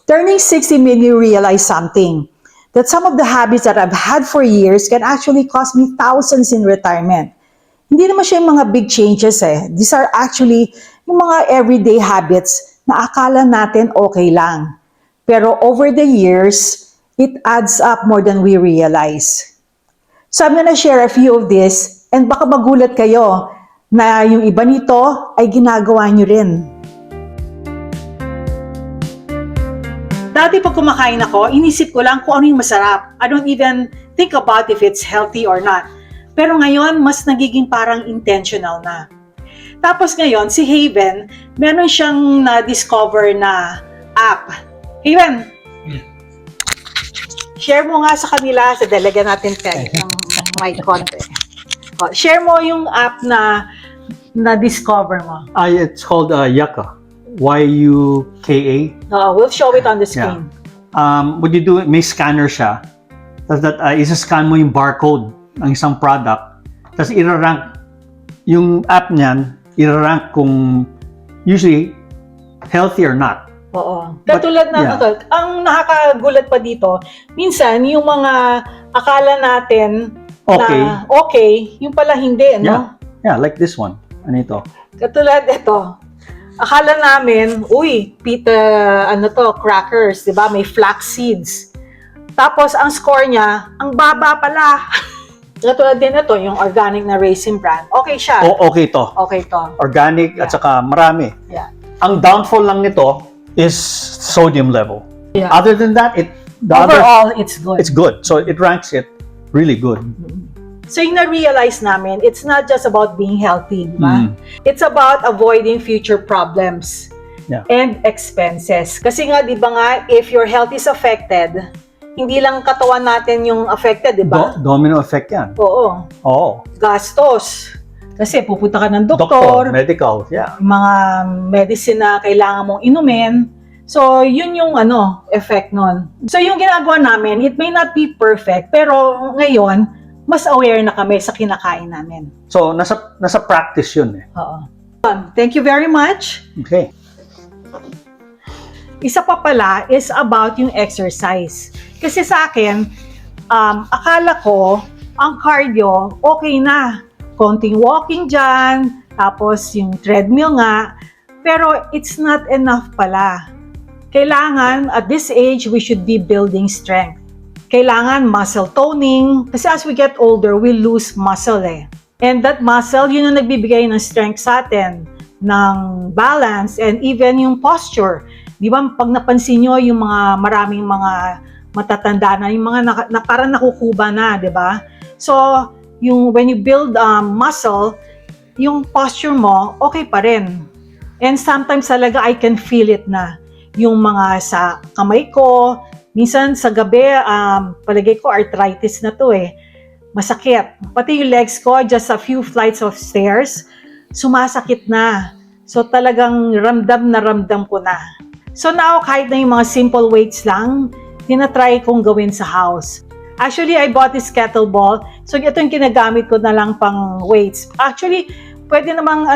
Turning 60 made me realize something, that some of the habits that I've had for years can actually cost me thousands in retirement. Hindi naman siya yung mga big changes eh. These are actually yung mga everyday habits na akala natin okay lang. Pero over the years, it adds up more than we realize. So I'm gonna share a few of this and baka magulat kayo na yung iba nito ay ginagawa nyo rin. Dati pag kumakain ako, inisip ko lang kung ano yung masarap. I don't even think about if it's healthy or not. Pero ngayon, mas nagiging parang intentional na. Tapos ngayon, si Haven, meron siyang na-discover na app. Haven, share mo nga sa kanila, sa dalaga natin peg ng mic konti. Share mo yung app na na-discover mo. It's called Yucca. Y-U-K-A. We'll show it on the screen. What you do, may scanner siya. Tapos isa-scan mo yung barcode ng isang product. Tapos irarank yung app niyan, irarank kung usually healthy or not. Oo. Katulad na ito, ang nakakagulat pa dito, minsan yung mga akala natin na okay, yung pala hindi, no? Yeah, like this one. Ano ito? Katulad ito. Akala namin, crackers, di ba? May flax seeds. Tapos, ang score niya, ang baba pala. Katulad din ito, yung organic na Raisin Bran. Okay siya. Okay to. Okay to. Organic at saka marami. Yeah. Ang downfall lang nito is sodium level. Yeah. Other than that, overall, it's good. It's good. So, it ranks it really good. So yung na-realize namin, it's not just about being healthy, di ba? It's about avoiding future problems and expenses. Kasi nga, di ba nga, if your health is affected, hindi lang katawan natin yung affected, di ba? Domino effect yan. Oo. Gastos. Kasi pupunta ka ng doktor, medical, mga medicine na kailangan mong inumin. So, yun yung effect nun. So, yung ginagawa namin, it may not be perfect, pero ngayon, mas aware na kami sa kinakain namin. So, nasa practice yun eh. Oo. Thank you very much. Okay. Isa pa pala is about yung exercise. Kasi sa akin, akala ko, ang cardio, okay na. Konting walking dyan, tapos yung treadmill nga. Pero it's not enough pala. Kailangan, at this age, we should be building strength. Kailangan muscle toning. Kasi as we get older, we lose muscle eh. And that muscle, yun ang nagbibigay ng strength sa atin, ng balance, and even yung posture. Di ba, pag napansin nyo, yung maraming mga matatanda na, yung mga parang nakukuba na, di ba? So, when you build muscle, yung posture mo, okay pa rin. And sometimes talaga, I can feel it na. Yung mga sa kamay ko, minsan sa gabi, palagay ko arthritis na to eh. Masakit. Pati yung legs ko, just a few flights of stairs, sumasakit na. So talagang ramdam na ramdam ko na. So now, kahit na yung mga simple weights lang, tinatry kong gawin sa house. Actually, I bought this kettlebell. So ito yung ginagamit ko na lang pang weights. Actually, pwede namang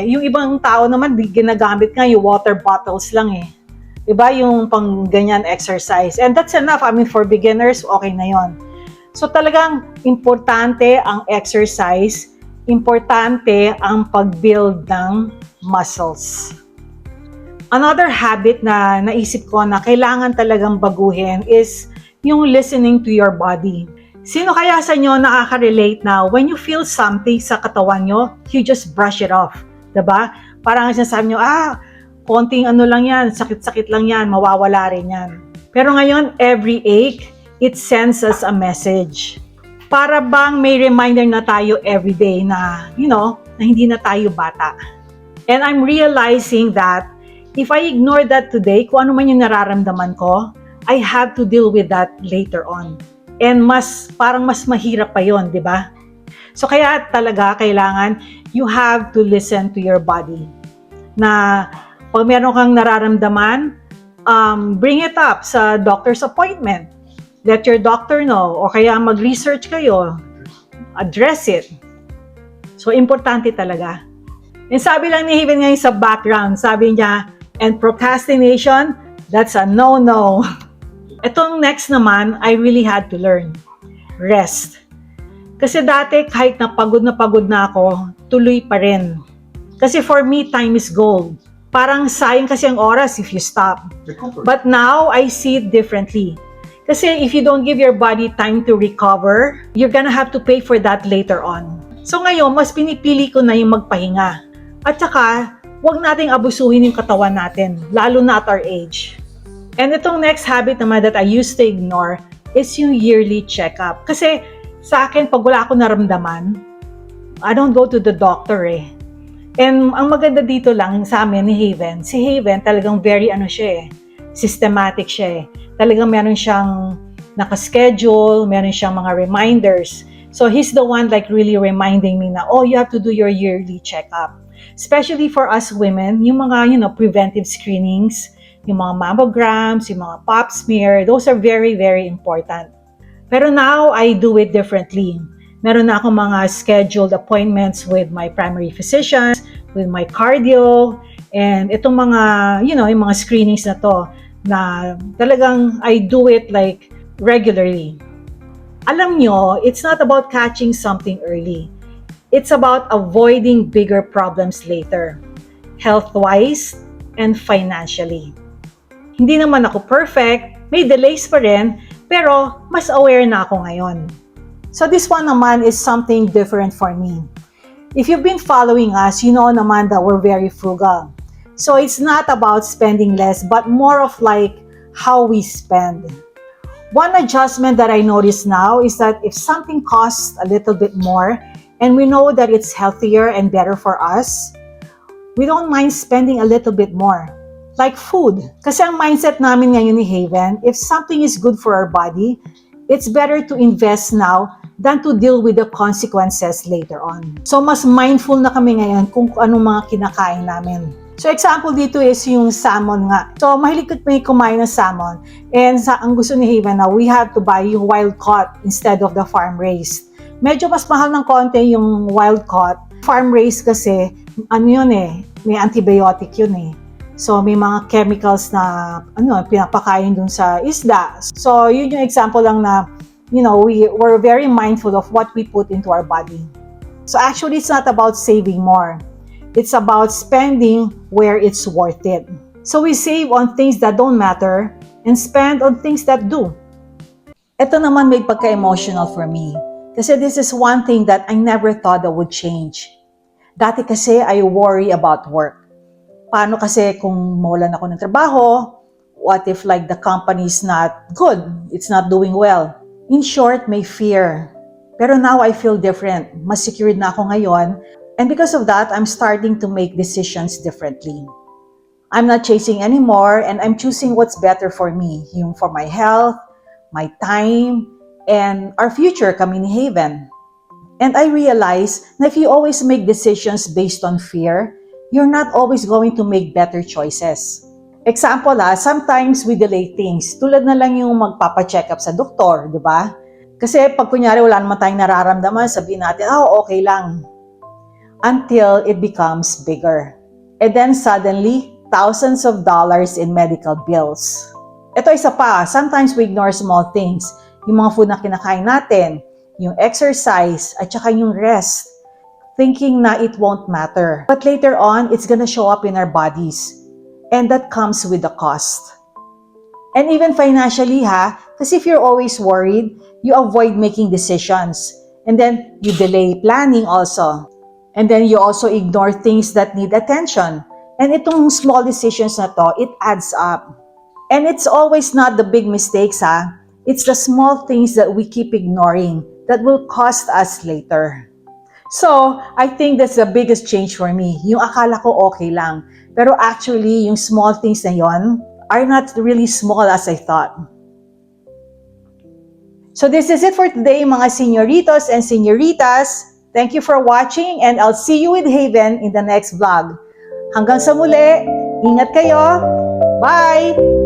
yung ibang tao naman, ginagamit nga yung water bottles lang eh. Diba? Yung pang ganyan exercise. And that's enough. I mean, for beginners, okay na yon. So talagang importante ang exercise, importante ang pag-build ng muscles. Another habit na naisip ko na kailangan talagang baguhin is yung listening to your body. Sino kaya sa inyo nakaka-relate na when you feel something sa katawan nyo, you just brush it off. Diba? Parang sinasabi nyo, konting lang yan, sakit-sakit lang yan, mawawala rin yan. Pero ngayon, every ache, it sends us a message. Para bang may reminder na tayo everyday na, na hindi na tayo bata. And I'm realizing that if I ignore that today, kung ano man yung nararamdaman ko, I have to deal with that later on. And parang mas mahirap pa yon, di ba? So kaya talaga kailangan, you have to listen to your body. Na pag meron kang nararamdaman, bring it up sa doctor's appointment. Let your doctor know. O kaya mag-research kayo. Address it. So, importante talaga. And sabi lang ni Haven ngayon sa background, sabi niya, and procrastination That's a no-no. Itong next naman, I really had to learn. Rest. Kasi dati, kahit na pagod na ako, tuloy pa rin. Kasi for me, time is gold. Parang sayang kasi ang oras if you stop. But now, I see it differently. Kasi if you don't give your body time to recover, you're gonna have to pay for that later on. So ngayon, mas pinipili ko na yung magpahinga. At saka, huwag nating abusuhin yung katawan natin, lalo na at our age. And itong next habit naman that I used to ignore is yung yearly checkup. Kasi sa akin, pag wala ako naramdaman, I don't go to the doctor eh. And ang maganda dito lang sa amin ni Haven, si Haven talagang very systematic siya eh. Talagang meron siyang nakaschedule, meron siyang mga reminders. So he's the one like really reminding me na, oh, you have to do your yearly checkup. Especially for us women, yung mga, preventive screenings, yung mga mammograms, yung mga pap smear, those are very, very important. Pero now, I do it differently. Meron na akong mga scheduled appointments with my primary physicians, with my cardio, and itong mga, yung mga screenings na to, na talagang I do it like regularly. Alam nyo, it's not about catching something early. It's about avoiding bigger problems later, health-wise and financially. Hindi naman ako perfect, may delays pa rin, pero mas aware na ako ngayon. So this one naman is something different for me. If you've been following us, you know naman that we're very frugal. So it's not about spending less, but more of like how we spend. One adjustment that I notice now is that if something costs a little bit more and we know that it's healthier and better for us, we don't mind spending a little bit more. Like food. Kasi ang mindset namin ngayon ni Haven, if something is good for our body, it's better to invest now than to deal with the consequences later on. So mas mindful na kami ngayon kung anong mga kinakain namin. So example dito is yung salmon nga. So mahilig kami kumain ng salmon. And ang gusto ni Haven na we have to buy yung wild caught instead of the farm raised. Medyo mas mahal ng konti yung wild caught. Farm raised kasi, may antibiotic yun eh. So may mga chemicals na pinapakain dun sa isda. So yun yung example lang na we're very mindful of what we put into our body. So actually it's not about saving more. It's about spending where it's worth it. So we save on things that don't matter and spend on things that do. Ito naman may pagka-emotional for me. Kasi this is one thing that I never thought that would change. Dati kasi I worry about work. Paano kasi kung mawalan ako ng trabaho? What if like the company is not good? It's not doing well. In short, may fear. Pero now I feel different. Mas secured na ako ngayon. And because of that, I'm starting to make decisions differently. I'm not chasing anymore and I'm choosing what's better for me. Yung for my health, my time, and our future kami ni Haven. And I realize na if you always make decisions based on fear, you're not always going to make better choices. Example sometimes we delay things. Tulad na lang yung magpapa-check up sa doktor, di ba? Kasi pag kunyari wala naman tayong nararamdaman, sabihin natin, okay lang. Until it becomes bigger. And then suddenly, thousands of dollars in medical bills. Ito isa pa, sometimes we ignore small things. Yung mga food na kinakain natin, yung exercise, at saka yung rest. Thinking na it won't matter. But later on, it's gonna show up in our bodies. And that comes with the cost. And even financially kasi if you're always worried, you avoid making decisions. And then you delay planning also. And then you also ignore things that need attention. And itong small decisions na to, it adds up. And it's always not the big mistakes It's the small things that we keep ignoring that will cost us later. So, I think that's the biggest change for me. Yung akala ko okay lang. Pero actually, yung small things na yon are not really small as I thought. So this is it for today, mga señoritos and señoritas. Thank you for watching and I'll see you with Haven in the next vlog. Hanggang sa muli, ingat kayo. Bye!